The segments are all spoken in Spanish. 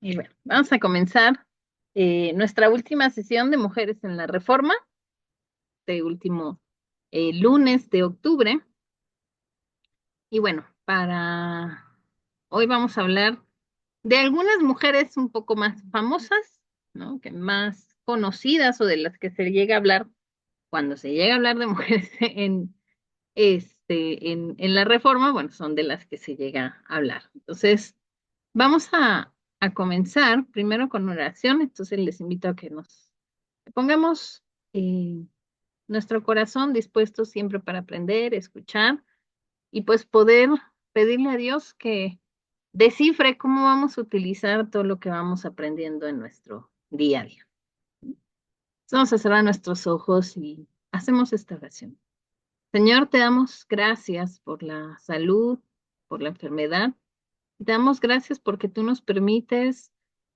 Y bueno, vamos a comenzar nuestra última sesión de Mujeres en la Reforma, este último lunes de octubre. Y bueno, para hoy vamos a hablar de algunas mujeres un poco más famosas, ¿no? Que más conocidas o de las que se llega a hablar cuando se llega a hablar de mujeres en la Reforma, bueno, son de las que se llega a hablar. Entonces, vamos a comenzar primero con oración, entonces les invito a que nos pongamos eh, nuestro corazón dispuesto siempre para aprender, escuchar y pues poder pedirle a Dios que descifre cómo vamos a utilizar todo lo que vamos aprendiendo en nuestro día a día. Vamos a cerrar nuestros ojos y hacemos esta oración. Señor, te damos gracias por la salud, por la enfermedad. Te damos gracias porque tú nos permites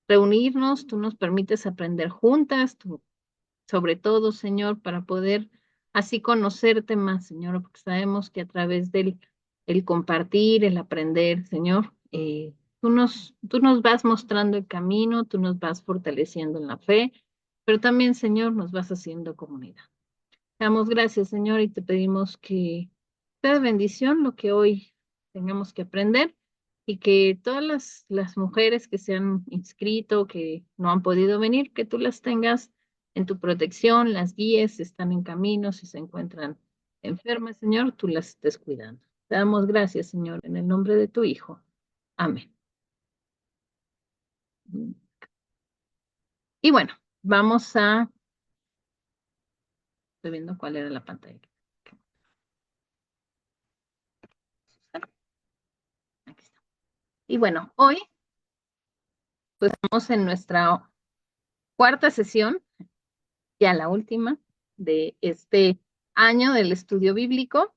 reunirnos, tú nos permites aprender juntas, tú, sobre todo, Señor, para poder así conocerte más, Señor, porque sabemos que a través del el compartir, el aprender, Señor, tú nos vas mostrando el camino, tú nos vas fortaleciendo en la fe, pero también, Señor, nos vas haciendo comunidad. Te damos gracias, Señor, y te pedimos que te dé bendición lo que hoy tengamos que aprender y que todas las mujeres que se han inscrito, que no han podido venir, que tú las tengas en tu protección, las guíes, si están en camino, si se encuentran enfermas, Señor, tú las estés cuidando. Te damos gracias, Señor, en el nombre de tu Hijo. Amén. Y bueno, estoy viendo cuál era la pantalla. Aquí está. Y bueno, hoy pues estamos en nuestra cuarta sesión, ya la última de este año del estudio bíblico,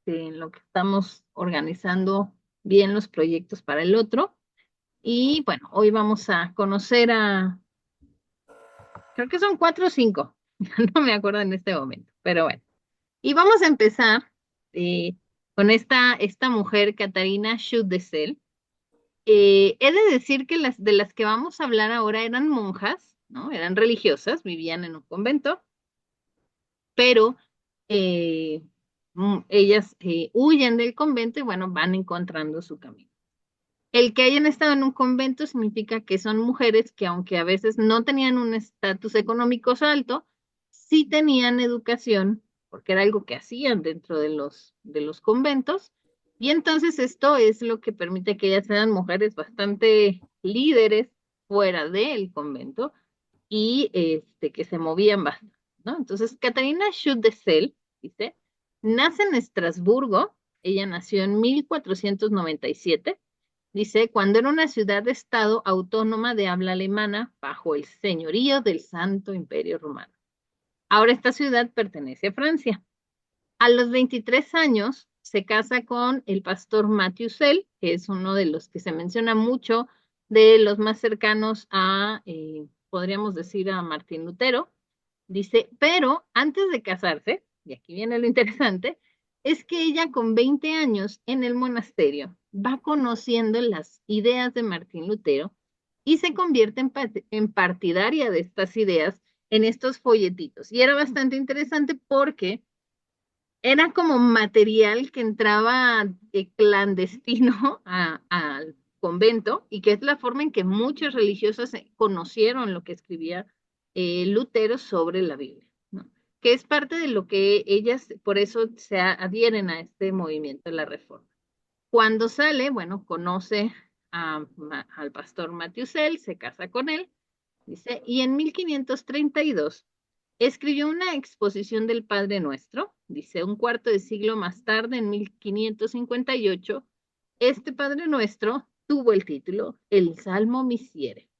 en lo que estamos organizando bien los proyectos para el otro. Y bueno, hoy vamos a conocer creo que son cuatro o cinco, no me acuerdo en este momento, pero bueno. Y vamos a empezar eh, con esta mujer, Catarina Schutzel. He de decir que las de las que vamos a hablar ahora eran monjas, ¿no? Eran religiosas, vivían en un convento, pero eh, ellas huyen del convento y bueno, van encontrando su camino. El que hayan estado en un convento significa que son mujeres que aunque a veces no tenían un estatus económico alto, sí tenían educación, porque era algo que hacían dentro de los conventos, y entonces esto es lo que permite que ellas sean mujeres bastante líderes fuera del convento y que se movían bastante, ¿no? Entonces, Catalina Schutzel, dice, nace en Estrasburgo, ella nació en 1497, dice, cuando era una ciudad-estado autónoma de habla alemana bajo el señorío del Santo Imperio Romano. Ahora esta ciudad pertenece a Francia. A los 23 años se casa con el pastor Matthew Sell, que es uno de los que se menciona mucho, de los más cercanos podríamos decir, a Martín Lutero. Dice, pero antes de casarse, y aquí viene lo interesante, es que ella con 20 años en el monasterio va conociendo las ideas de Martín Lutero y se convierte en partidaria de estas ideas en estos folletitos. Y era bastante interesante porque era como material que entraba clandestino al convento y que es la forma en que muchos religiosos conocieron lo que escribía Lutero sobre la Biblia, ¿no? Que es parte de lo que ellas, por eso se adhieren a este movimiento de la Reforma. Cuando sale, bueno, conoce al pastor Matthew, se casa con él, dice, y en 1532 escribió una exposición del Padre Nuestro, dice, un cuarto de siglo más tarde, en 1558, este Padre Nuestro tuvo el título El Salmo Misiere.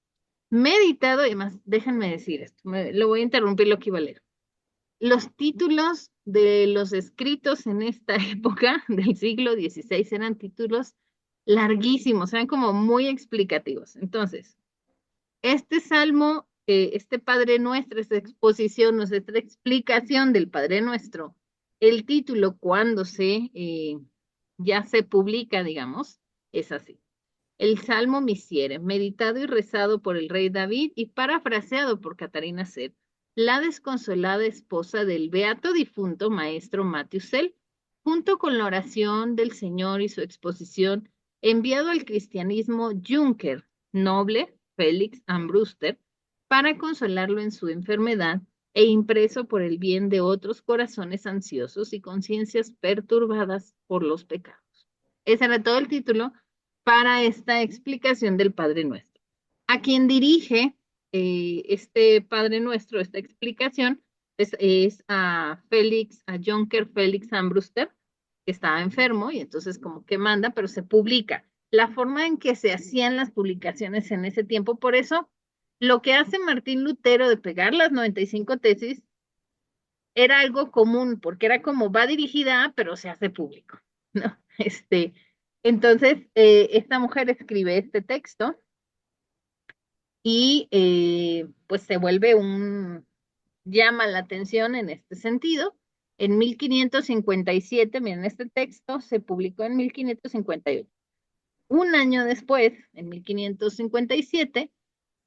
Meditado, además, déjenme decir esto, lo voy a interrumpir lo que iba a leer. Los títulos de los escritos en esta época del siglo XVI eran títulos larguísimos, eran como muy explicativos. Entonces, este salmo, este Padre Nuestro, esta exposición, esta explicación del Padre Nuestro, el título cuando ya se publica, digamos, es así. el Salmo Miserere, meditado y rezado por el rey David y parafraseado por Catarina Cel, la desconsolada esposa del beato difunto maestro Matthew Cel, junto con la oración del Señor y su exposición, enviado al cristianismo Junker, noble Félix Ambruster, para consolarlo en su enfermedad e impreso por el bien de otros corazones ansiosos y conciencias perturbadas por los pecados. Ese era todo el título para esta explicación del Padre Nuestro. A quien dirige este Padre Nuestro, esta explicación, es a Jonker Félix Ambruster, que estaba enfermo y entonces como que manda, pero se publica. La forma en que se hacían las publicaciones en ese tiempo, por eso lo que hace Martín Lutero de pegar las 95 tesis era algo común, porque era como va dirigida, pero se hace público, ¿no? Entonces, esta mujer escribe este texto y pues se vuelve llama la atención en este sentido. En 1557, miren, este texto se publicó en 1558. Un año después, en 1557,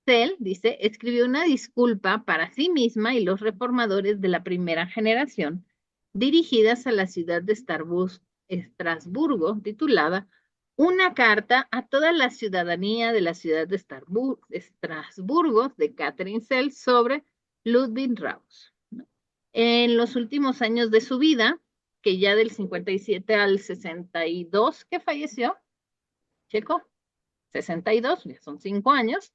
Cell, dice, escribió una disculpa para sí misma y los reformadores de la primera generación, dirigidas a la ciudad de Estrasburgo, titulada Una carta a toda la ciudadanía de la ciudad de Estrasburgo, de Catherine Cell, sobre Ludwig Raus. En los últimos años de su vida, que ya del 57 al 62 que falleció, checo, 62, ya son 5 años,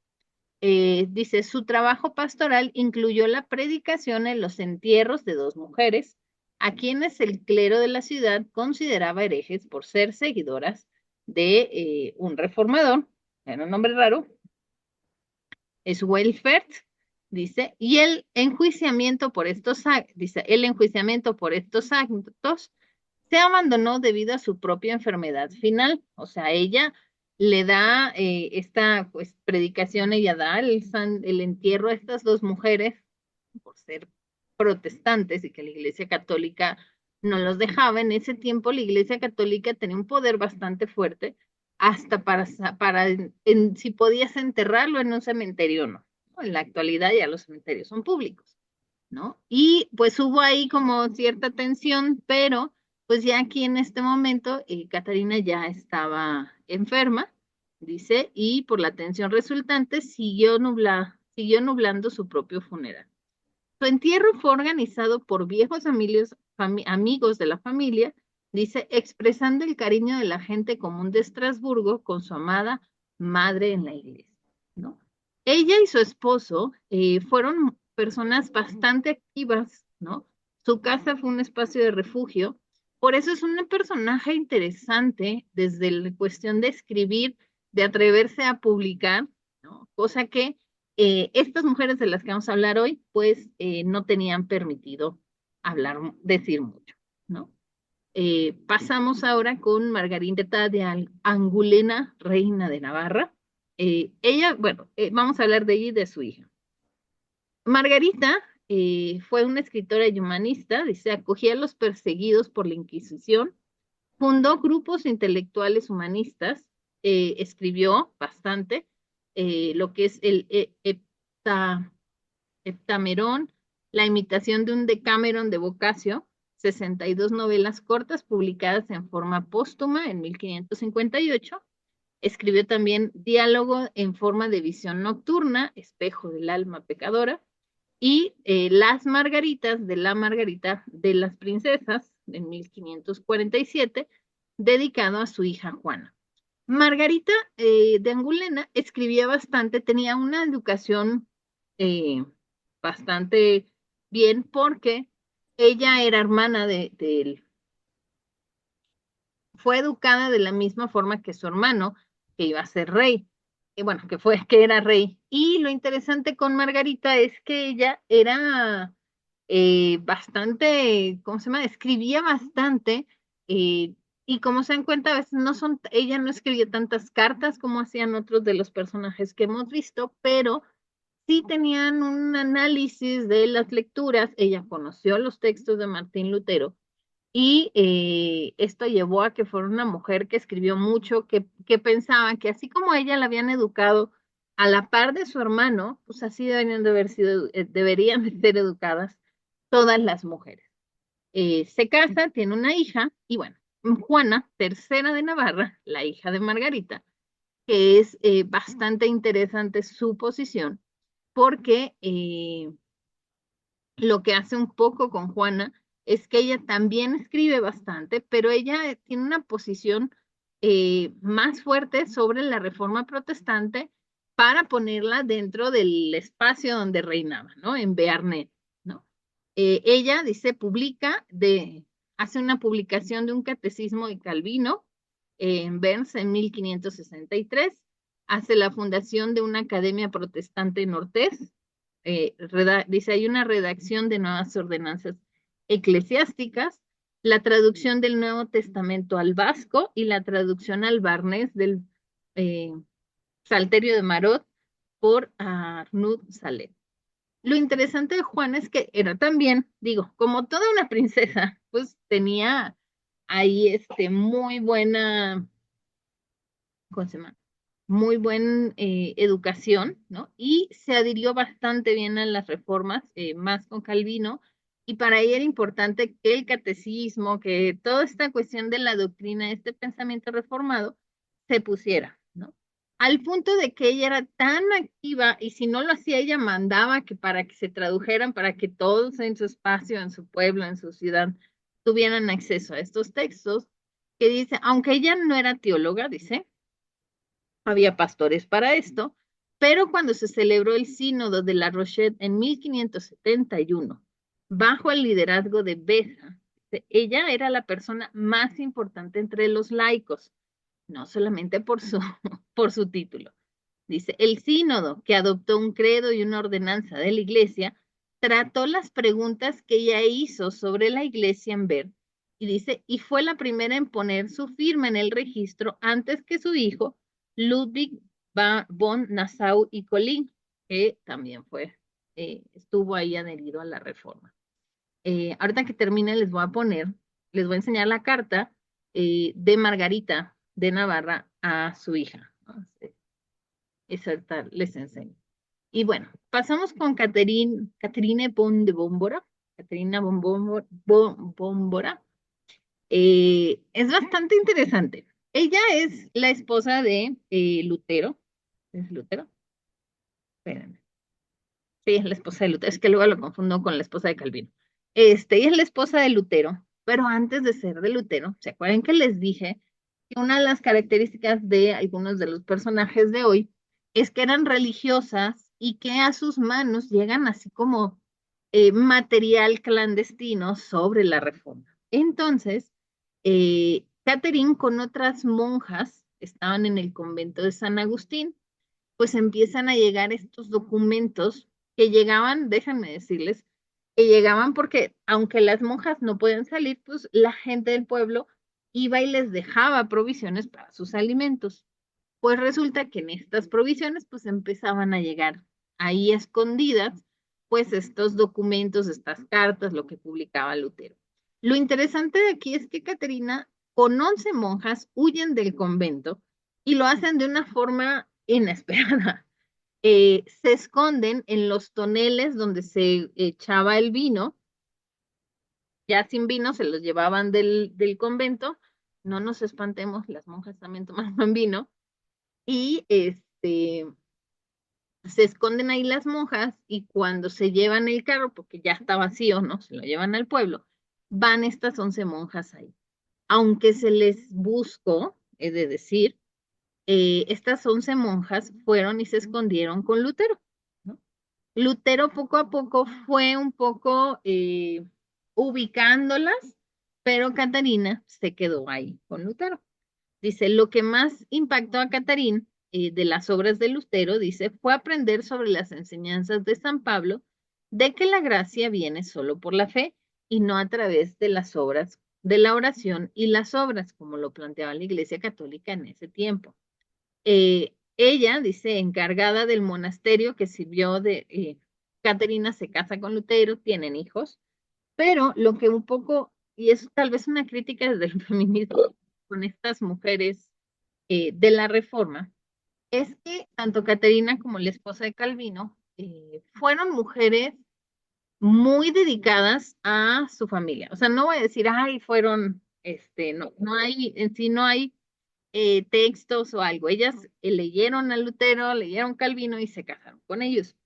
dice, su trabajo pastoral incluyó la predicación en los entierros de 2 mujeres, a quienes el clero de la ciudad consideraba herejes por ser seguidoras de un reformador, era un nombre raro, es Welfert, dice, y el enjuiciamiento por estos actos se abandonó debido a su propia enfermedad final. O sea, ella le da esta pues, predicación, ella da el entierro a estas 2 mujeres por ser protestantes y que la Iglesia Católica no los dejaba. En ese tiempo la Iglesia Católica tenía un poder bastante fuerte hasta para si podías enterrarlo en un cementerio o no. En la actualidad ya los cementerios son públicos, ¿no? Y pues hubo ahí como cierta tensión, pero pues ya aquí en este momento Catarina ya estaba enferma, dice, y por la tensión resultante siguió nublando su propio funeral. Su entierro fue organizado por viejos amigos de la familia, dice, expresando el cariño de la gente común de Estrasburgo con su amada madre en la iglesia, ¿no? Ella y su esposo fueron personas bastante activas, ¿no? Su casa fue un espacio de refugio, por eso es un personaje interesante desde la cuestión de escribir, de atreverse a publicar, ¿no? Cosa que estas mujeres de las que vamos a hablar hoy, pues no tenían permitido decir mucho, ¿no? Pasamos ahora con Margarita de Angulena, reina de Navarra. Ella, bueno, vamos a hablar de ella y de su hija. Margarita fue una escritora y humanista, dice, acogía a los perseguidos por la Inquisición, fundó grupos intelectuales humanistas, escribió bastante, lo que es el Heptamerón, la imitación de un Decamerón de Boccaccio, 62 novelas cortas publicadas en forma póstuma en 1558. Escribió también Diálogo en forma de visión nocturna, Espejo del alma pecadora, y Las Margaritas de la Margarita de las Princesas, en 1547, dedicado a su hija Juana. Margarita de Angulena escribía bastante, tenía una educación eh, bastante bien porque ella era hermana fue educada de la misma forma que su hermano, que iba a ser rey, bueno, que era rey. Y lo interesante con Margarita es que ella era bastante, ¿cómo se llama? Escribía bastante, eh, y como se dan cuenta, a veces ella no escribía tantas cartas como hacían otros de los personajes que hemos visto, pero sí tenían un análisis de las lecturas. Ella conoció los textos de Martín Lutero Y esto llevó a que fuera una mujer que escribió mucho, que pensaba que así como ella la habían educado a la par de su hermano, pues así deberían de haber sido, deberían de ser educadas todas las mujeres. Se casa, tiene una hija, y bueno, Juana, tercera de Navarra, la hija de Margarita, que es bastante interesante su posición, porque lo que hace un poco con Juana es que ella también escribe bastante, pero ella tiene una posición más fuerte sobre la reforma protestante para ponerla dentro del espacio donde reinaba, ¿no? En Bearnet, ¿no? Ella dice, hace una publicación de un catecismo de Calvino en Berns en 1563, hace la fundación de una academia protestante en Ortés, dice, hay una redacción de nuevas ordenanzas eclesiásticas, la traducción del Nuevo Testamento al vasco y la traducción al barnés del eh, Salterio de Marot por Arnud Saleh. Lo interesante de Juana es que era también, digo, como toda una princesa, pues tenía ahí muy buena, ¿cómo se llama? Muy buena educación, ¿no? Y se adhirió bastante bien a las reformas, más con Calvino, y para ella era importante que el catecismo, que toda esta cuestión de la doctrina, este pensamiento reformado, se pusiera, ¿no? Al punto de que ella era tan activa, y si no lo hacía, ella mandaba que para que se tradujeran, para que todos en su espacio, en su pueblo, en su ciudad, tuvieran acceso a estos textos, que dice, aunque ella no era teóloga, dice, había pastores para esto, pero cuando se celebró el sínodo de La Rochette en 1571, bajo el liderazgo de Beza, ella era la persona más importante entre los laicos, no solamente por por su título. Dice, el sínodo, que adoptó un credo y una ordenanza de la iglesia, trató las preguntas que ella hizo sobre la iglesia en Bern, y dice, y fue la primera en poner su firma en el registro antes que su hijo, Ludwig von Nassau y Colin, que también estuvo ahí adherido a la reforma. Ahorita que termine les voy a enseñar la carta de Margarita de Navarra a su hija, ¿no? Esa ahorita les enseño. Y bueno, pasamos con Caterine Bon de Bómbora. Caterina Bómbora. Es bastante interesante. Ella es la esposa de Lutero. ¿Es Lutero? Espérenme. Sí, es la esposa de Lutero. Es que luego lo confundo con la esposa de Calvino. Ella es la esposa de Lutero, pero antes de ser de Lutero, ¿se acuerdan que les dije que una de las características de algunos de los personajes de hoy es que eran religiosas y que a sus manos llegan así como material clandestino sobre la reforma? Entonces, Catherine con otras monjas estaban en el convento de San Agustín, pues empiezan a llegar estos documentos que llegaban, déjenme decirles, que llegaban porque aunque las monjas no pueden salir, pues la gente del pueblo iba y les dejaba provisiones para sus alimentos. Pues resulta que en estas provisiones pues empezaban a llegar ahí escondidas pues estos documentos, estas cartas, lo que publicaba Lutero. Lo interesante de aquí es que Caterina con 11 monjas huyen del convento y lo hacen de una forma inesperada. Se esconden en los toneles donde se echaba el vino, ya sin vino se los llevaban del convento, no nos espantemos, las monjas también tomaban vino, y se esconden ahí las monjas y cuando se llevan el carro, porque ya está vacío, ¿no? Se lo llevan al pueblo, van estas 11 monjas ahí. Aunque se les buscó, es de decir, estas 11 monjas fueron y se escondieron con Lutero, ¿no? Lutero poco a poco fue un poco ubicándolas, pero Catarina se quedó ahí con Lutero. Dice, lo que más impactó a Catarín de las obras de Lutero, dice, fue aprender sobre las enseñanzas de San Pablo de que la gracia viene solo por la fe y no a través de las obras, de la oración y las obras, como lo planteaba la Iglesia Católica en ese tiempo. Ella, dice, encargada del monasterio que sirvió Caterina se casa con Lutero, tienen hijos, pero lo que un poco y es tal vez una crítica desde el feminismo con estas mujeres de la Reforma, es que tanto Caterina como la esposa de Calvino fueron mujeres muy dedicadas a su familia. O sea, no voy a decir, ay, fueron, no, no hay, en sí no hay textos o algo. Ellas leyeron a Lutero, leyeron Calvino y se casaron con ellos,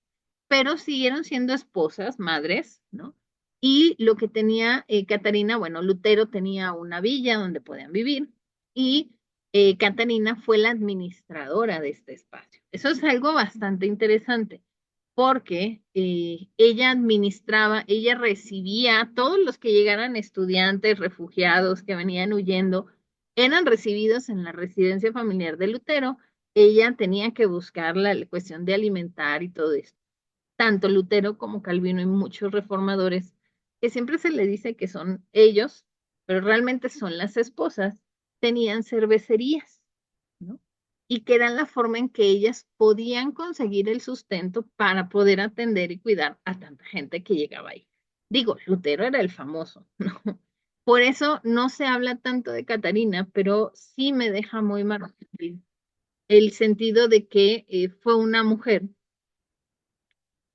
pero siguieron siendo esposas, madres, ¿no? Y lo que tenía Catarina, bueno, Lutero tenía una villa donde podían vivir y Catarina fue la administradora de este espacio. Eso es algo bastante interesante porque ella administraba, ella recibía a todos los que llegaran estudiantes, refugiados que venían huyendo, eran recibidos en la residencia familiar de Lutero. Ella tenía que buscar la cuestión de alimentar y todo esto. Tanto Lutero como Calvino y muchos reformadores, que siempre se le dice que son ellos, pero realmente son las esposas, tenían cervecerías, ¿no? Y que era la forma en que ellas podían conseguir el sustento para poder atender y cuidar a tanta gente que llegaba ahí. Digo, Lutero era el famoso, ¿no? Por eso no se habla tanto de Catarina, pero sí me deja muy marcado el sentido de que fue una mujer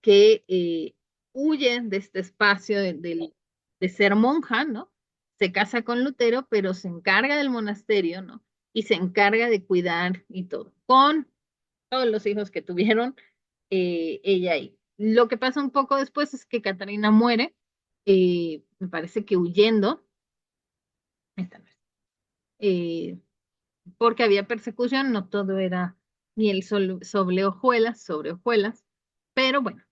que huye de este espacio de ser monja, ¿no? Se casa con Lutero, pero se encarga del monasterio, ¿no? Y se encarga de cuidar y todo, con todos los hijos que tuvieron ella ahí. Lo que pasa un poco después es que Catarina muere, me parece que huyendo, esta no es, eh, porque había persecución, no todo era miel sobre hojuelas, pero bueno,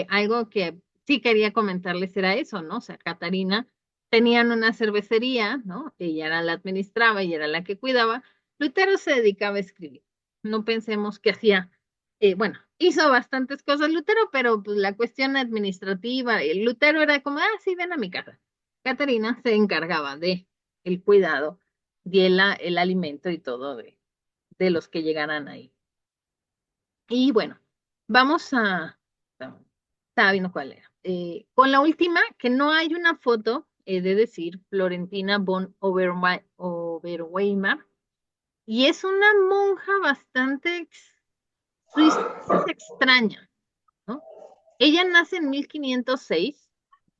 algo que sí quería comentarles era eso, ¿no? O sea, Catarina tenían una cervecería, ¿no? Ella era la administraba, ella era la que cuidaba. Lutero se dedicaba a escribir. No pensemos que hacía, bueno, hizo bastantes cosas Lutero, pero pues la cuestión administrativa, el Lutero era como, sí, ven a mi casa. Catarina se encargaba de el cuidado y el alimento y todo de los que llegaran ahí. Y bueno, vamos a, estaba viendo cuál era. Con la última, que no hay una foto, he de decir, Florentina von Oberweimar, y es una monja bastante, su historia es extraña, ¿no? Ella nace en 1506.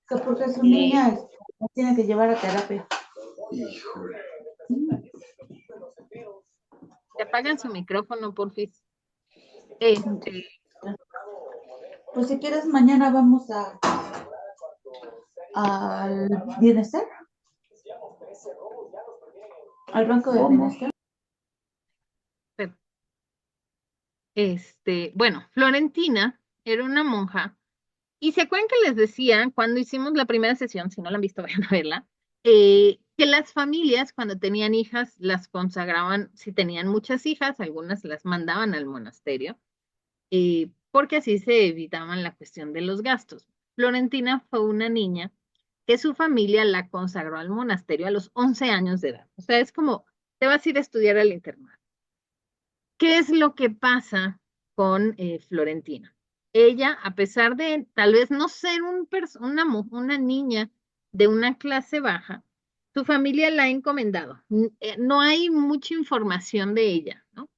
Que porque su eh, niña la tiene que llevar a terapia. Se apagan su micrófono, porfis. Este, Pues si quieres, mañana vamos al bienestar, al banco del bienestar. bueno, Florentina era una monja. Y se acuerdan que les decía cuando hicimos la primera sesión, si no la han visto, vayan a verla, que las familias cuando tenían hijas las consagraban, si tenían muchas hijas, algunas las mandaban al monasterio, porque así se evitaban la cuestión de los gastos. Florentina fue una niña que su familia la consagró al monasterio a los 11 años de edad. O sea, es como, te vas a ir a estudiar al internado. ¿Qué es lo que pasa con Florentina? Ella, a pesar de tal vez no ser una niña de una clase baja, su familia la ha encomendado. No hay mucha información de ella, ¿no?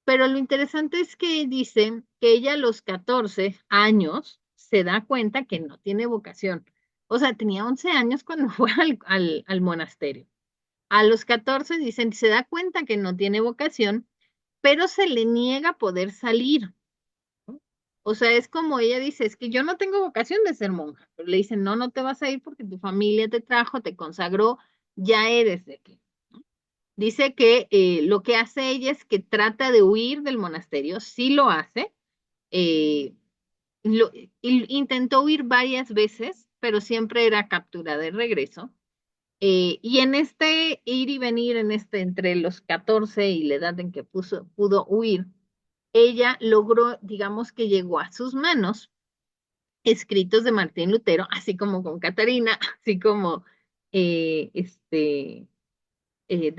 Pero lo interesante es que dice que ella a los 14 años se da cuenta que no tiene vocación. O sea, tenía 11 años cuando fue al monasterio. A los 14 dicen, se da cuenta que no tiene vocación, pero se le niega poder salir. O sea, es como ella dice, es que yo no tengo vocación de ser monja, pero le dicen, no, no te vas a ir porque tu familia te trajo, te consagró, ya eres de aquí. Dice que lo que hace ella es que trata de huir del monasterio, sí lo hace, eh, intentó huir varias veces, pero siempre era capturada de regreso. Y en este ir y venir, entre los 14 y la edad en que pudo huir, ella logró, digamos que llegó a sus manos escritos de Martín Lutero, así como con Catarina, así como de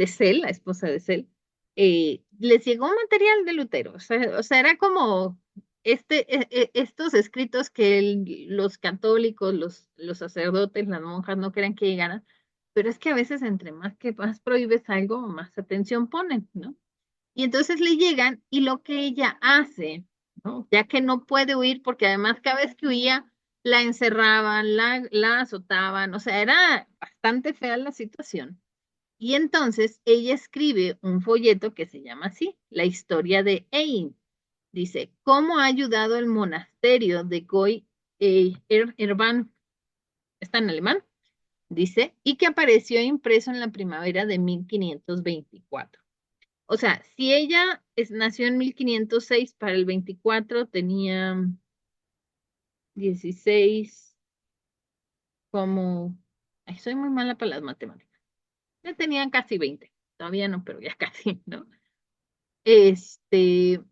Cel, la esposa de Cel, les llegó material de Lutero, o sea, era como estos escritos que los católicos, los sacerdotes, las monjas no querían que llegaran, pero es que a veces entre más que más prohíbes algo, más atención ponen, ¿no? Y entonces le llegan y lo que ella hace, ¿no? Ya que no puede huir, porque además cada vez que huía la encerraban, la azotaban, o sea, era bastante fea la situación. Y entonces ella escribe un folleto que se llama así, La historia de Ein. Dice, ¿cómo ha ayudado el monasterio de Goy Erban? Está en alemán, dice, y que apareció impreso en la primavera de 1524. O sea, si ella nació en 1506, para el 24 tenía 16, como, ay, soy muy mala para las matemáticas. Ya tenían casi 20, todavía no, pero ya casi, ¿no? Este,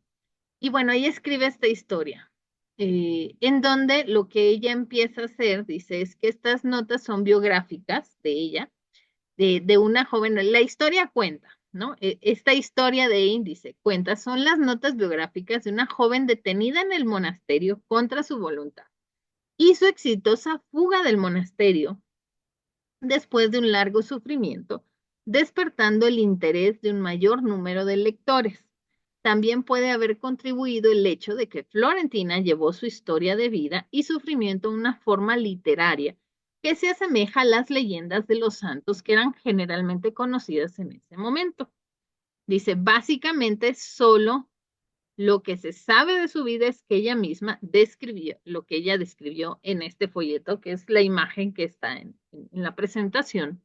y bueno, ella escribe esta historia, en donde lo que ella empieza a hacer, dice, es que estas notas son biográficas de ella, de una joven, la historia cuenta, ¿no? Esta historia de índice cuenta, son las notas biográficas de una joven detenida en el monasterio contra su voluntad y su exitosa fuga del monasterio después de un largo sufrimiento, despertando el interés de un mayor número de lectores. También puede haber contribuido el hecho de que Florentina llevó su historia de vida y sufrimiento a una forma literaria que se asemeja a las leyendas de los santos que eran generalmente conocidas en ese momento. Dice, básicamente solo lo que se sabe de su vida es que ella misma describió lo que ella describió en este folleto, que es la imagen que está en la presentación,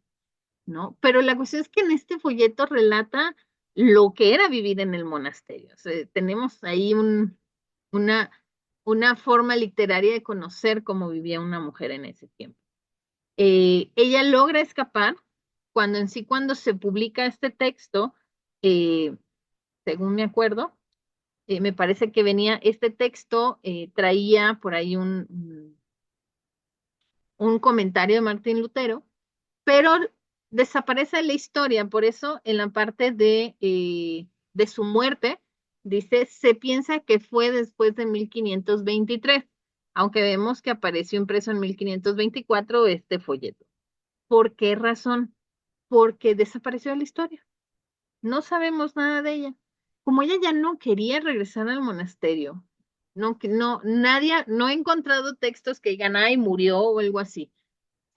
¿no? Pero la cuestión es que en este folleto relata lo que era vivir en el monasterio. O sea, tenemos ahí una, una forma literaria de conocer cómo vivía una mujer en ese tiempo. Ella logra escapar cuando en sí, cuando se publica este texto, eh, según me acuerdo, me parece que venía, este texto traía por ahí un comentario de Martín Lutero, pero desaparece la historia, por eso en la parte de su muerte, dice, se piensa que fue después de 1523, aunque vemos que apareció impreso en 1524 este folleto. ¿Por qué razón? Porque desapareció de la historia. No sabemos nada de ella. Como ella ya no quería regresar al monasterio, nadie, no he encontrado textos que digan, ay, murió o algo así.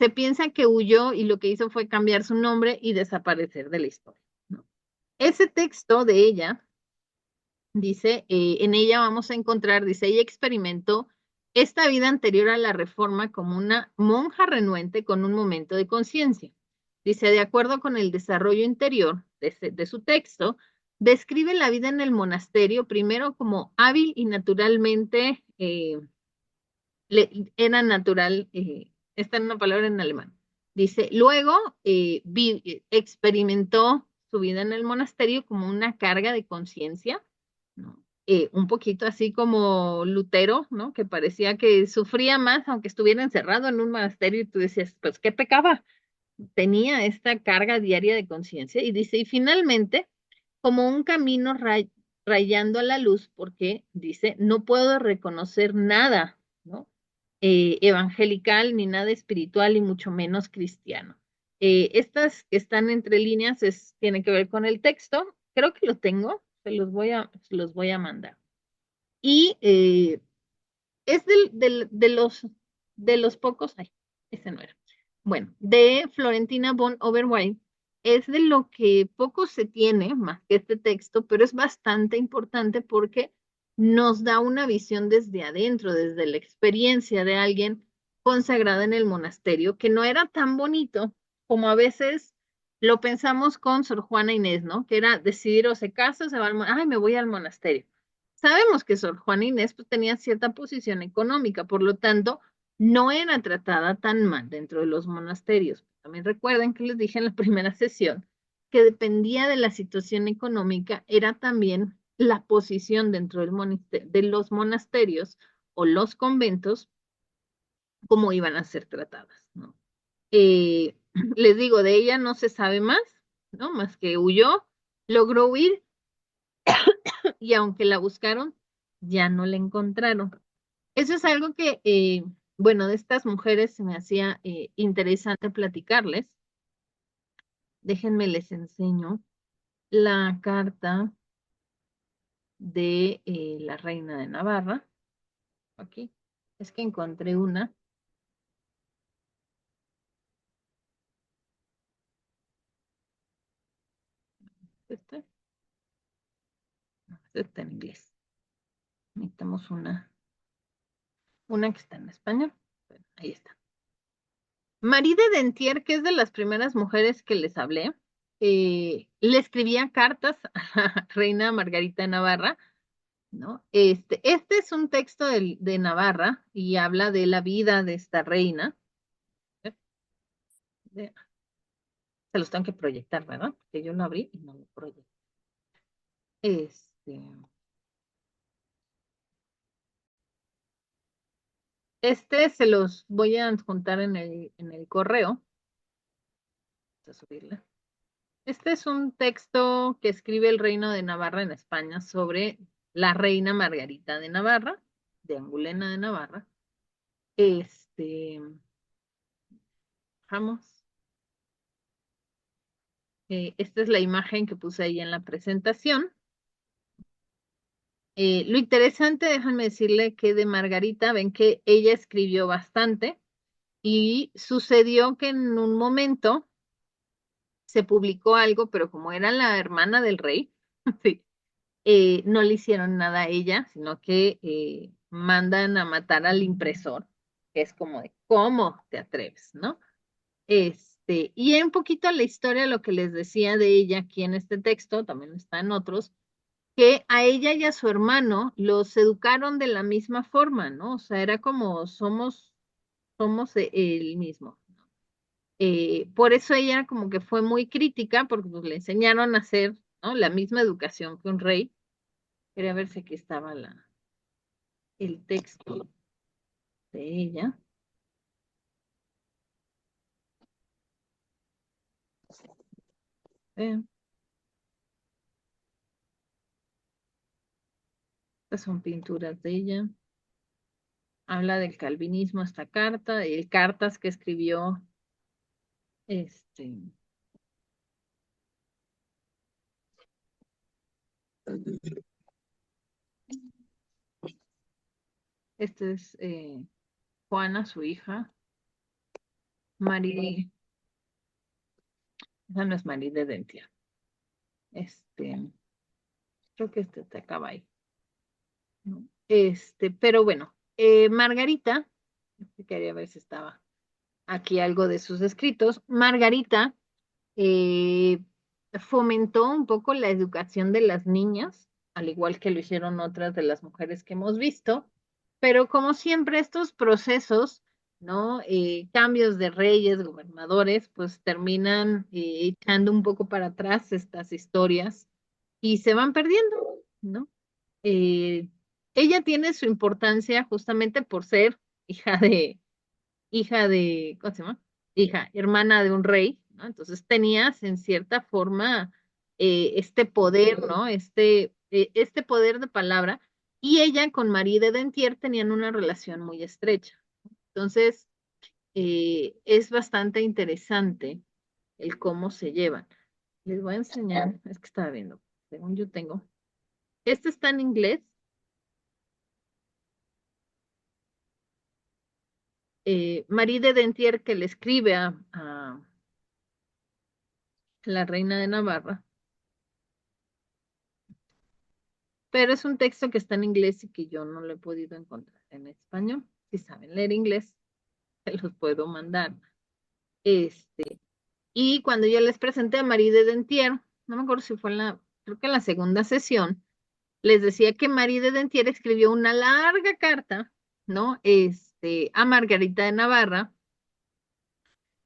Se piensa que huyó y lo que hizo fue cambiar su nombre y desaparecer de la historia, ¿no? Ese texto de ella, dice, en ella vamos a encontrar, dice, ella experimentó esta vida anterior a la reforma como una monja renuente con un momento de conciencia. Dice, de acuerdo con el desarrollo interior de su texto, describe la vida en el monasterio primero como hábil y naturalmente, era natural, está en una palabra en alemán. Dice, luego experimentó su vida en el monasterio como una carga de conciencia, ¿no? Un poquito así como Lutero, ¿no? Que parecía que sufría más aunque estuviera encerrado en un monasterio y tú decías, pues, ¿qué pecaba? Tenía esta carga diaria de conciencia y dice, y finalmente, como un camino rayando a la luz, porque dice, no puedo reconocer nada, ¿no? Evangelical, ni nada espiritual, y mucho menos cristiano. Estas que están entre líneas tienen que ver con el texto. Creo que lo tengo, se los voy a mandar. Y es de los pocos, ay, ese no era. Bueno, de Florentina von Oberwein, es de lo que poco se tiene más que este texto, pero es bastante importante porque nos da una visión desde adentro, desde la experiencia de alguien consagrada en el monasterio, que no era tan bonito como a veces lo pensamos con Sor Juana Inés, ¿no? Que era decidir o se casa o se va ay, me voy al monasterio. Sabemos que Sor Juana Inés pues, tenía cierta posición económica, por lo tanto, no era tratada tan mal dentro de los monasterios. También recuerden que les dije en la primera sesión que dependía de la situación económica, era también la posición dentro de los monasterios o los conventos, cómo iban a ser tratadas, ¿no? Les digo, de ella no se sabe más, ¿no? Más que huyó, logró huir y aunque la buscaron, ya no la encontraron. Eso es algo que, bueno, de estas mujeres se me hacía interesante platicarles, Déjenme les enseño la carta de la reina de Navarra. Aquí. Es que encontré una. Este, no, este está en inglés. Necesitamos una que está en español. Bueno, ahí está. Marie de Dentier, que es de las primeras mujeres que les hablé, le escribía cartas a la reina Margarita de Navarra, ¿no? Este es un texto de Navarra y habla de la vida de esta reina. Se los tengo que proyectar, ¿verdad? Porque yo lo abrí y no lo proyecté. Este, este se los voy a adjuntar en el correo. Vamos a subirle. Este es un texto que escribe el Reino de Navarra en España sobre la reina Margarita de Navarra, de Angulema de Navarra. Vamos. Esta es la imagen que puse ahí en la presentación. Lo interesante, déjenme decirle que de Margarita, ven que ella escribió bastante y sucedió que en un momento se publicó algo, pero como era la hermana del rey, sí, no le hicieron nada a ella, sino que mandan a matar al impresor, que es como de, ¿cómo te atreves, no? Y un poquito la historia, lo que les decía de ella aquí en este texto, también está en otros, que a ella y a su hermano los educaron de la misma forma, ¿no? O sea, era como somos el mismo. Por eso ella como que fue muy crítica, porque pues, le enseñaron a hacer, ¿no? La misma educación que un rey. Quería ver si aquí estaba el texto de ella. Eh, Estas son pinturas de ella. Habla del calvinismo esta carta, el cartas que escribió este. Este es Juana, su hija. María, esa no es María de Dentia. Creo que te acaba ahí, ¿no? Pero bueno, Margarita, quería ver si estaba aquí algo de sus escritos. Margarita eh, fomentó un poco la educación de las niñas, al igual que lo hicieron otras de las mujeres que hemos visto, pero como siempre estos procesos, ¿no? Cambios de reyes, gobernadores, pues terminan echando un poco para atrás estas historias y se van perdiendo, ¿no? Eh, Ella tiene su importancia justamente por ser hija ¿cómo se llama? Hermana de un rey, ¿no? Entonces tenías en cierta forma este poder, ¿no? Este poder de palabra, y ella con Marie de Dentier tenían una relación muy estrecha. Entonces, es bastante interesante el cómo se llevan. Les voy a enseñar, es que estaba viendo, según yo tengo. Este está en inglés. Marie de Dentier que le escribe a la reina de Navarra, pero es un texto que está en inglés y que yo no lo he podido encontrar en español. Si saben leer inglés, se los puedo mandar. Y cuando yo les presenté a Marie de Dentier, no me acuerdo si fue creo que en la segunda sesión, les decía que Marie de Dentier escribió una larga carta, ¿no? A Margarita de Navarra,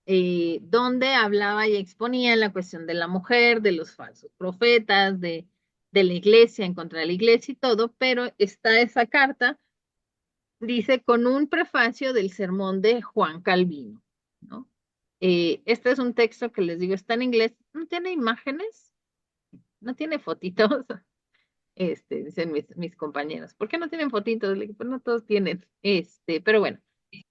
donde hablaba y exponía la cuestión de la mujer, de los falsos profetas, de la iglesia, en contra de la iglesia y todo, pero está esa carta, dice, con un prefacio del sermón de Juan Calvino, ¿no? Este es un texto que les digo, está en inglés, no tiene imágenes, no tiene fotitos, dicen mis compañeros, ¿por qué no tienen fotitos? Le digo, pues no todos tienen, pero bueno,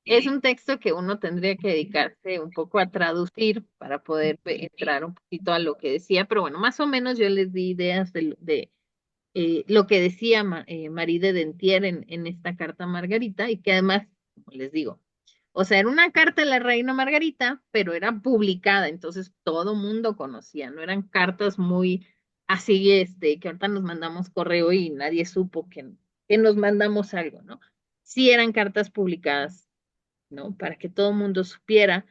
Es un texto que uno tendría que dedicarse un poco a traducir para poder entrar un poquito a lo que decía, pero bueno, más o menos yo les di ideas de lo que decía Marie de Dentier en esta carta a Margarita y que además, como les digo, o sea, era una carta de la reina Margarita, pero era publicada, entonces todo mundo conocía, no eran cartas muy así, que ahorita nos mandamos correo y nadie supo que nos mandamos algo, ¿no? Sí eran cartas publicadas, ¿no? Para que todo el mundo supiera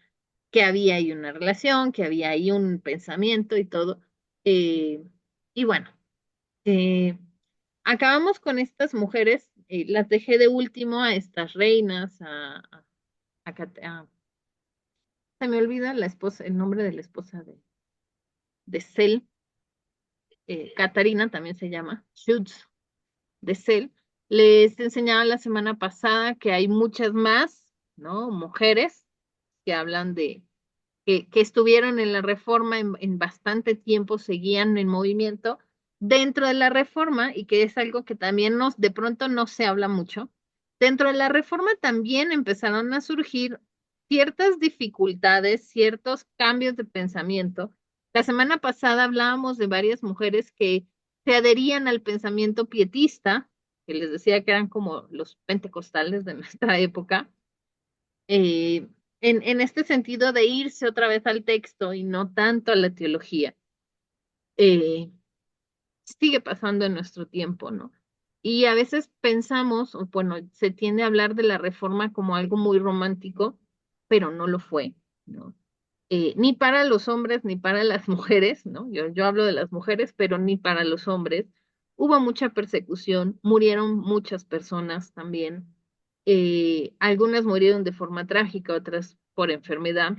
que había ahí una relación, que había ahí un pensamiento y todo. Eh, y bueno, eh, acabamos con estas mujeres, las dejé de último a estas reinas, se me olvida la esposa, el nombre de la esposa de Cel, Catarina también se llama, Schutz de Cel. Les enseñaba la semana pasada que hay muchas más, ¿no? Mujeres que hablan que estuvieron en la reforma en bastante tiempo, seguían en movimiento dentro de la reforma y que es algo que también de pronto no se habla mucho. Dentro de la reforma también empezaron a surgir ciertas dificultades, ciertos cambios de pensamiento. La semana pasada hablábamos de varias mujeres que se adherían al pensamiento pietista, que les decía que eran como los pentecostales de nuestra época, eh, en este sentido de irse otra vez al texto y no tanto a la teología. Eh, Sigue pasando en nuestro tiempo, ¿no? Y a veces pensamos, o bueno, se tiende a hablar de la reforma como algo muy romántico, pero no lo fue, ¿no? Ni para los hombres ni para las mujeres, ¿no? Yo hablo de las mujeres, pero ni para los hombres. Hubo mucha persecución, murieron muchas personas también. Algunas murieron de forma trágica, otras por enfermedad,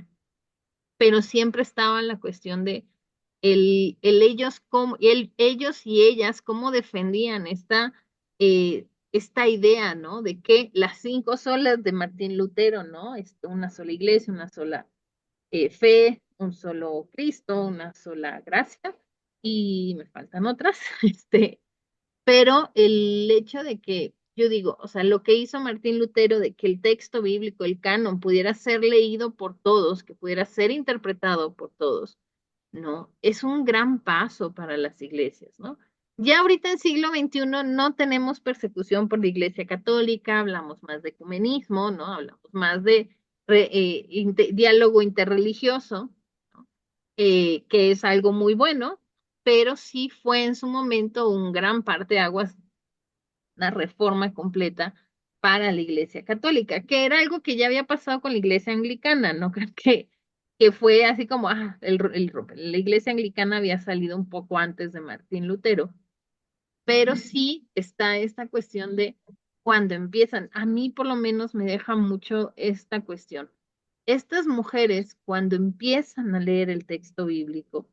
pero siempre estaba la cuestión de ellos y ellas cómo defendían esta idea, ¿no? De que las cinco solas de Martín Lutero, ¿no? Una sola iglesia, una sola fe, un solo Cristo, una sola gracia, y me faltan otras, pero el hecho de que, yo digo, o sea, lo que hizo Martín Lutero de que el texto bíblico, el canon, pudiera ser leído por todos, que pudiera ser interpretado por todos, ¿no? Es un gran paso para las iglesias, ¿no? Ya ahorita en siglo XXI no tenemos persecución por la iglesia católica, hablamos más de ecumenismo, ¿no? Hablamos más de diálogo interreligioso, ¿no? Que es algo muy bueno, pero sí fue en su momento un gran parteaguas, una reforma completa para la Iglesia Católica, que era algo que ya había pasado con la Iglesia Anglicana, ¿no? Creo que fue así como, la Iglesia Anglicana había salido un poco antes de Martín Lutero, pero sí está esta cuestión de cuando empiezan, a mí por lo menos me deja mucho esta cuestión. Estas mujeres, cuando empiezan a leer el texto bíblico,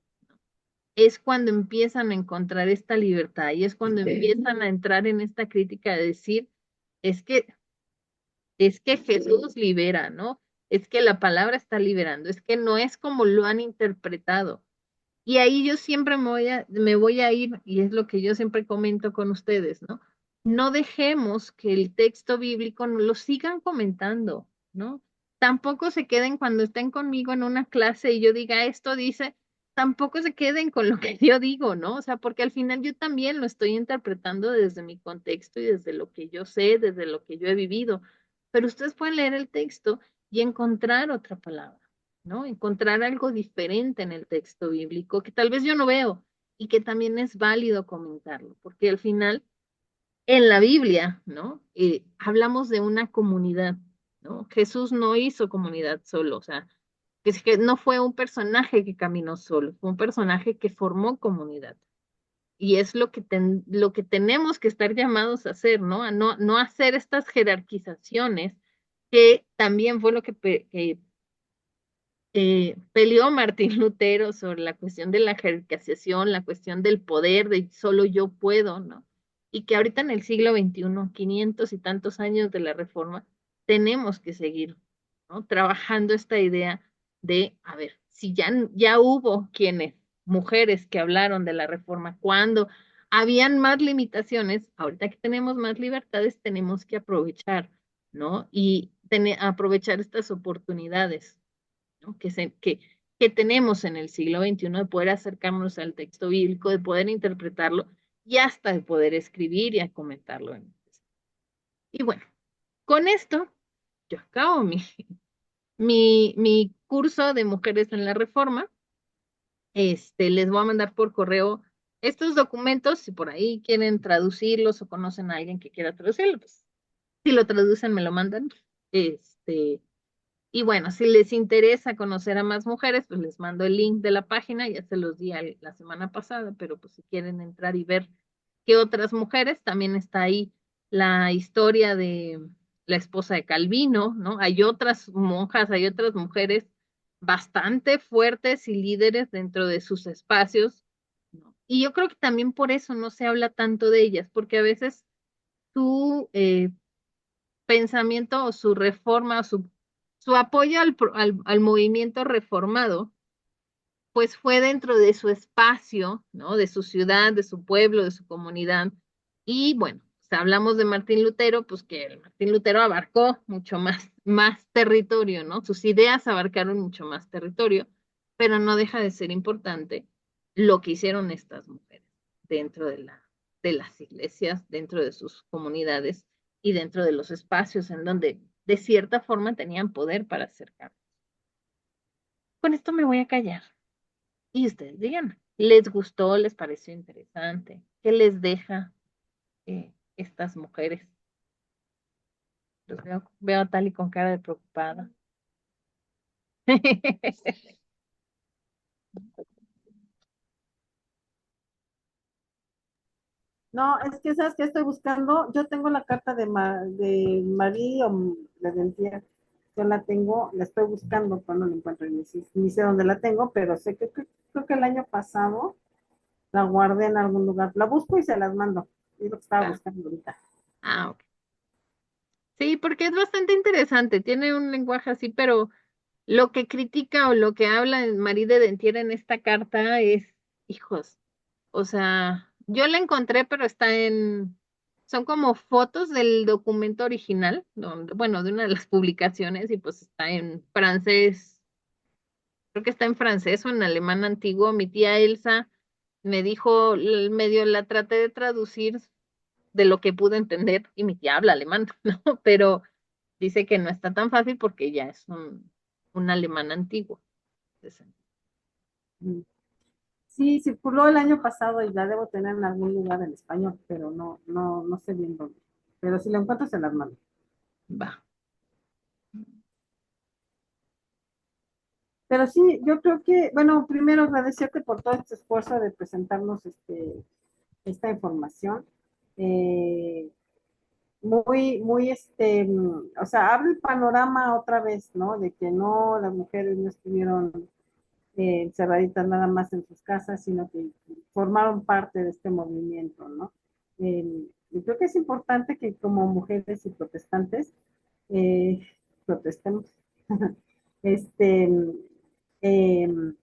es cuando empiezan a encontrar esta libertad y es cuando empiezan a entrar en esta crítica de decir, es que, es que Jesús libera, ¿no? Es que la palabra está liberando, es que no es como lo han interpretado. Y ahí yo siempre me voy a ir, y es lo que yo siempre comento con ustedes, ¿no? No dejemos que el texto bíblico nos lo sigan comentando, ¿no? Tampoco se queden cuando estén conmigo en una clase y yo diga esto dice, tampoco se queden con lo que yo digo, ¿no? O sea, porque al final yo también lo estoy interpretando desde mi contexto y desde lo que yo sé, desde lo que yo he vivido. Pero ustedes pueden leer el texto y encontrar otra palabra, ¿no? Encontrar algo diferente en el texto bíblico que tal vez yo no veo y que también es válido comentarlo, porque al final en la Biblia, ¿no? Hablamos de una comunidad, ¿no? Jesús no hizo comunidad solo, o sea, que no fue un personaje que caminó solo, fue un personaje que formó comunidad. Y es lo que tenemos que estar llamados a hacer, ¿no? A no hacer estas jerarquizaciones, que también fue lo que peleó Martín Lutero sobre la cuestión de la jerarquización, la cuestión del poder, de solo yo puedo, ¿no? Y que ahorita en el siglo XXI, 500 y tantos años de la Reforma, tenemos que seguir, ¿no? Trabajando esta idea de, a ver, si ya hubo mujeres que hablaron de la Reforma, cuando habían más limitaciones, ahorita que tenemos más libertades, tenemos que aprovechar, ¿no? Y aprovechar estas oportunidades, ¿no? Que tenemos en el siglo XXI de poder acercarnos al texto bíblico, de poder interpretarlo y hasta de poder escribir y a comentarlo. Y bueno, con esto yo acabo mi curso de Mujeres en la Reforma. Les voy a mandar por correo estos documentos, si por ahí quieren traducirlos o conocen a alguien que quiera traducirlos, pues, si lo traducen me lo mandan. Este, y bueno, si les interesa conocer a más mujeres, pues les mando el link de la página, ya se los di la semana pasada, pero pues si quieren entrar y ver qué otras mujeres, también está ahí la historia de la esposa de Calvino, ¿no? Hay otras monjas, hay otras mujeres bastante fuertes y líderes dentro de sus espacios, ¿no? Y yo creo que también por eso no se habla tanto de ellas, porque a veces su pensamiento o su reforma o su apoyo al movimiento reformado, pues fue dentro de su espacio, ¿no? De su ciudad, de su pueblo, de su comunidad. Y bueno, pues hablamos de Martín Lutero, pues que el Martín Lutero abarcó mucho más territorio, ¿no? Sus ideas abarcaron mucho más territorio, pero no deja de ser importante lo que hicieron estas mujeres dentro de las iglesias, dentro de sus comunidades y dentro de los espacios en donde de cierta forma tenían poder para acercar. Con esto me voy a callar. Y ustedes digan, ¿les gustó? ¿Les pareció interesante? ¿Qué les deja estas mujeres? Los veo a Tali con cara de preocupada. No, es que sabes que estoy buscando. Yo tengo la carta de Marie o de Dentier. Yo la tengo, la estoy buscando, pero no la encuentro ni sé dónde la tengo, pero sé que creo que el año pasado la guardé en algún lugar. La busco y se las mando. Es lo que estaba Ah, buscando ahorita. ok. Sí, porque es bastante interesante. Tiene un lenguaje así, pero lo que critica o lo que habla Marie de Dentier en esta carta es, hijos, o sea, yo la encontré, pero son como fotos del documento original, bueno, de una de las publicaciones, y pues está en francés, creo que está en francés o en alemán antiguo. Mi tía Elsa me dijo, medio la traté de traducir de lo que pude entender, y mi tía habla alemán, ¿no? Pero dice que no está tan fácil porque ya es un alemán antiguo. Entonces, Mm. Sí, circuló el año pasado y la debo tener en algún lugar en español, pero no sé bien dónde. Pero si la encuentro, se las mando. va. Pero sí, yo creo que, bueno, primero agradecerte por todo este esfuerzo de presentarnos esta información. Eh, muy, o sea, abre el panorama otra vez, ¿no? De que no, las mujeres no estuvieron encerraditas nada más en sus casas, sino que formaron parte de este movimiento, ¿no? Y creo que es importante que como mujeres y protestantes eh, protestemos, este, eh,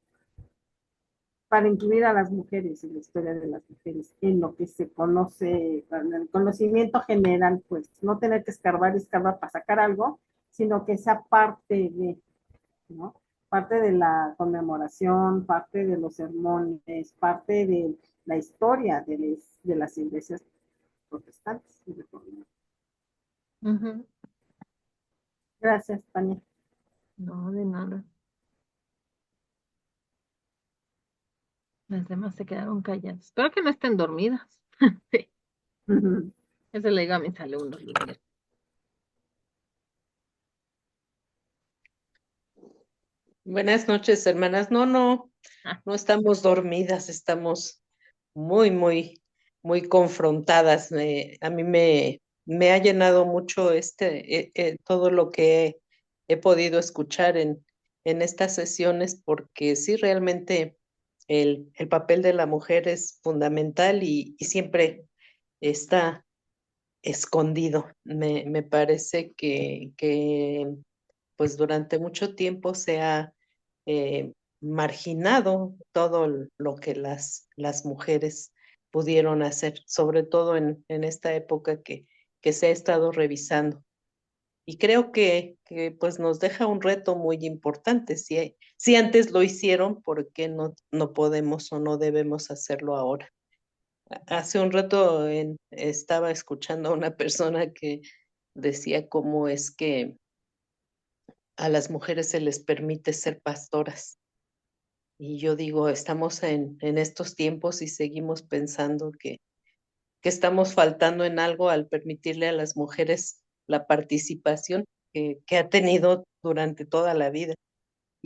para incluir a las mujeres en la historia de las mujeres, en lo que se conoce, en el conocimiento general, pues no tener que escarbar y escarbar para sacar algo, sino que sea parte de, ¿no? Parte de la conmemoración, parte de los sermones, parte de la historia de las iglesias protestantes. Ujú. Gracias, Tania. No, de nada. Las demás se quedaron calladas. Espero que no estén dormidas. Sí, eso le digo a mis alumnos. Buenas noches, hermanas. No, Ah, no estamos dormidas, estamos muy confrontadas. A mí me ha llenado mucho todo lo que he podido escuchar en estas sesiones, porque sí, realmente el papel de la mujer es fundamental y siempre está escondido. Me parece que pues durante mucho tiempo se ha marginado todo lo que las mujeres pudieron hacer, sobre todo en esta época que se ha estado revisando. Y creo que pues nos deja un reto muy importante. Si antes lo hicieron, ¿por qué no podemos o no debemos hacerlo ahora? Hace un rato estaba escuchando a una persona que decía cómo es que a las mujeres se les permite ser pastoras. Y yo digo, estamos en estos tiempos y seguimos pensando que estamos faltando en algo al permitirle a las mujeres la participación que ha tenido durante toda la vida.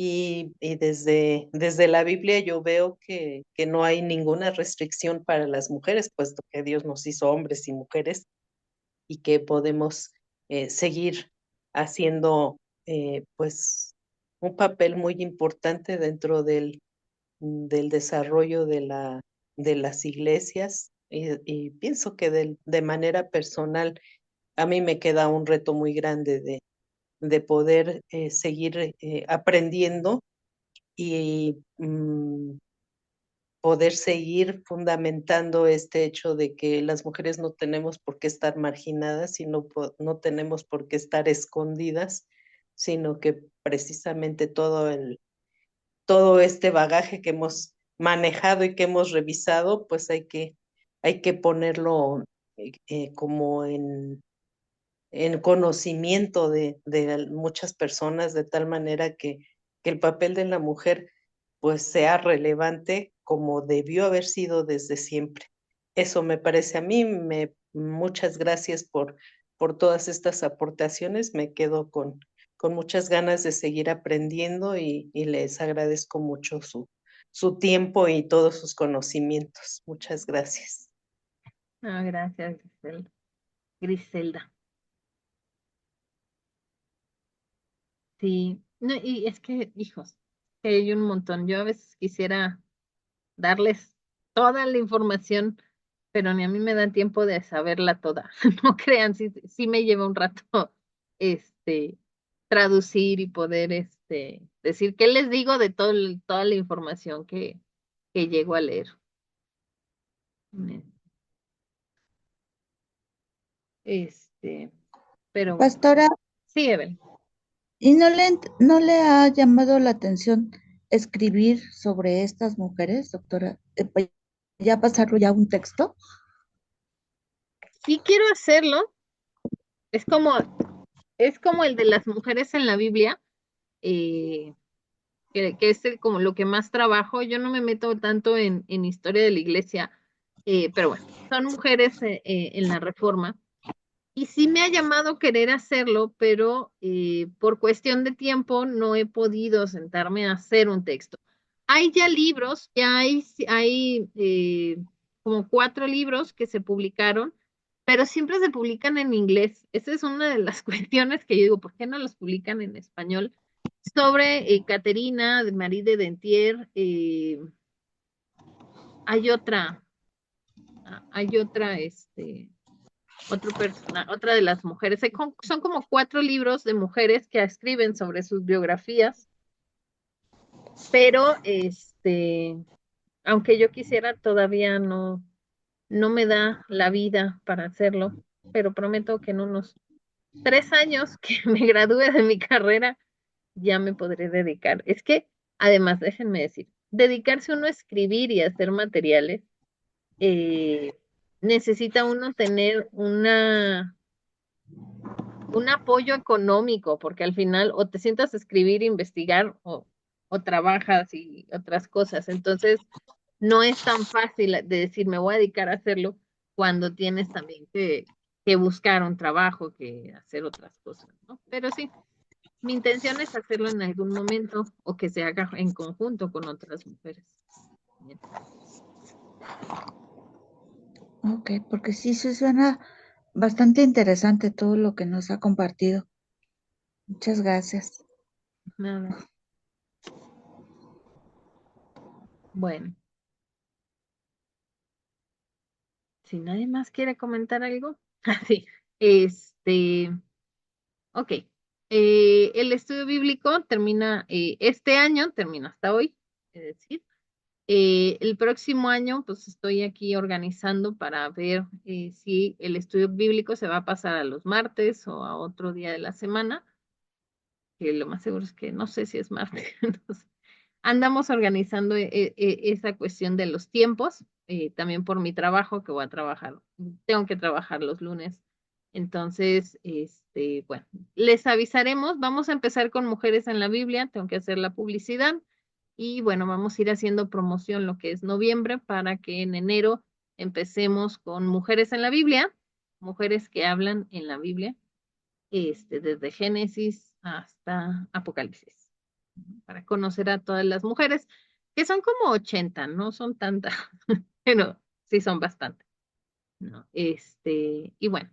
Y desde la Biblia yo veo que no hay ninguna restricción para las mujeres, puesto que Dios nos hizo hombres y mujeres y que podemos seguir haciendo pues un papel muy importante dentro del desarrollo de las iglesias y pienso que de manera personal a mí me queda un reto muy grande de poder seguir aprendiendo y poder seguir fundamentando este hecho de que las mujeres no tenemos por qué estar marginadas y no tenemos por qué estar escondidas, sino que precisamente todo este bagaje que hemos manejado y que hemos revisado, pues hay que ponerlo como en conocimiento de muchas personas, de tal manera que el papel de la mujer pues sea relevante como debió haber sido desde siempre. Eso me parece a mí. Muchas gracias por todas estas aportaciones. Me quedo con muchas ganas de seguir aprendiendo y les agradezco mucho su tiempo y todos sus conocimientos. Muchas gracias. No, gracias, Griselda. Sí, no, y es que, hijos, que hay un montón. Yo a veces quisiera darles toda la información, pero ni a mí me da tiempo de saberla toda. No crean, sí me lleva un rato, este, traducir y poder, decir qué les digo de toda la información que llego a leer. Este, pero bueno, Pastora, sí, Evel. ¿y no le ha llamado la atención escribir sobre estas mujeres, doctora? ¿Ya pasarlo ya a un texto? Sí quiero hacerlo, es como, es como el de las mujeres en la Biblia, eh, que es como lo que más trabajo. Yo no me meto tanto en historia de la iglesia, pero bueno, son mujeres en la Reforma. Y sí me ha llamado querer hacerlo, pero por cuestión de tiempo no he podido sentarme a hacer un texto. Hay ya libros, hay como 4 libros que se publicaron, pero siempre se publican en inglés. Esa es una de las cuestiones que yo digo, ¿por qué no los publican en español? Sobre Caterina de Marie de Dentier, hay otra, hay otra, otro persona, otra de las mujeres. Son como 4 libros de mujeres que escriben sobre sus biografías, pero aunque yo quisiera, todavía no me da la vida para hacerlo, pero prometo que en unos 3 años que me gradúe de mi carrera, ya me podré dedicar. Es que, además, déjenme decir, dedicarse uno a escribir y a hacer materiales, eh, necesita uno tener un apoyo económico, porque al final o te sientas a escribir, investigar o trabajas y otras cosas. Entonces, no es tan fácil de decir, me voy a dedicar a hacerlo cuando tienes también que buscar un trabajo, que hacer otras cosas, ¿no? Pero sí, mi intención es hacerlo en algún momento o que se haga en conjunto con otras mujeres. Bien. Ok, porque sí se suena bastante interesante todo lo que nos ha compartido. Muchas gracias. Nada. Bueno, si nadie más quiere comentar algo, así, este, ok. El estudio bíblico termina este año, termina hasta hoy, es decir. El próximo año, pues estoy aquí organizando para ver si el estudio bíblico se va a pasar a los martes o a otro día de la semana, que lo más seguro es que no sé si es martes. Entonces, andamos organizando esa cuestión de los tiempos, también por mi trabajo, que voy a trabajar, tengo que trabajar los lunes. Entonces, bueno, les avisaremos. Vamos a empezar con Mujeres en la Biblia, tengo que hacer la publicidad. Y bueno, vamos a ir haciendo promoción lo que es noviembre para que en enero empecemos con Mujeres en la Biblia, mujeres que hablan en la Biblia, desde Génesis hasta Apocalipsis, ¿no? Para conocer a todas las mujeres, que son como 80, no son tantas, pero sí son bastante, ¿no? Y bueno,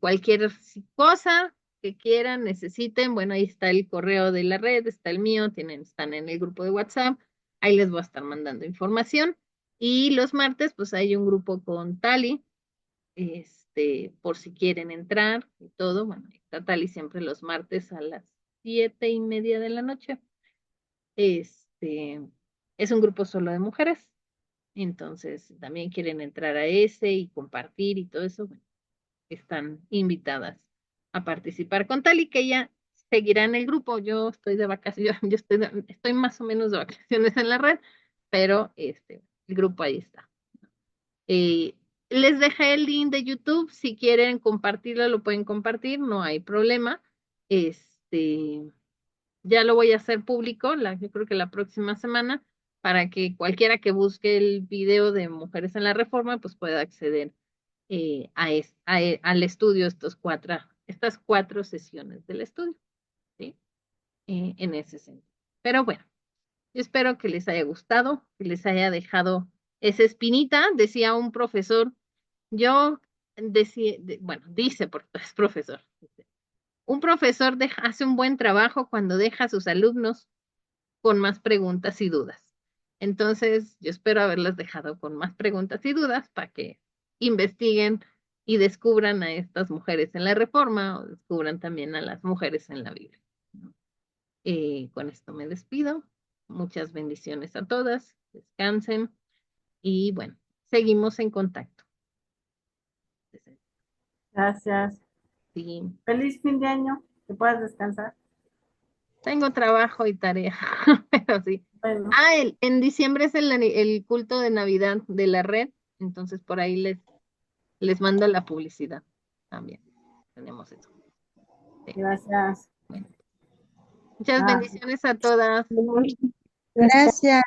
cualquier cosa que quieran, necesiten, bueno, ahí está el correo de la red, está el mío, están en el grupo de WhatsApp, ahí les voy a estar mandando información. Y los martes, pues hay un grupo con Tali, por si quieren entrar y todo. Bueno, está Tali siempre los martes a las 7:30 de la noche. Este, es un grupo solo de mujeres, entonces también quieren entrar a ese y compartir y todo eso, bueno, están invitadas a participar con Tali, que ella seguirá en el grupo. Yo estoy de vacaciones, yo estoy más o menos de vacaciones en la red, pero el grupo ahí está. Eh, Les dejé el link de YouTube, si quieren compartirlo, lo pueden compartir, no hay problema. Ya lo voy a hacer público, yo creo que la próxima semana, para que cualquiera que busque el video de Mujeres en la Reforma, pues pueda acceder al estudio, estas 4 sesiones del estudio, ¿sí? En ese sentido. Pero bueno, yo espero que les haya gustado, que les haya dejado esa espinita. Decía un profesor, yo decía, bueno, dice porque es profesor, un profesor hace un buen trabajo cuando deja a sus alumnos con más preguntas y dudas. Entonces, yo espero haberlas dejado con más preguntas y dudas para que investiguen y descubran a estas mujeres en la Reforma o descubran también a las mujeres en la Biblia, ¿no? Con esto me despido. Muchas bendiciones a todas. Descansen y bueno, seguimos en contacto. Gracias. Sí, Feliz fin de año, que puedas descansar. tengo trabajo y tarea, pero sí. Bueno, En diciembre es el culto de Navidad de la red, entonces por ahí les mando la publicidad también. Tenemos eso. Sí. gracias. Bueno, muchas Ah, bendiciones a todas. Gracias.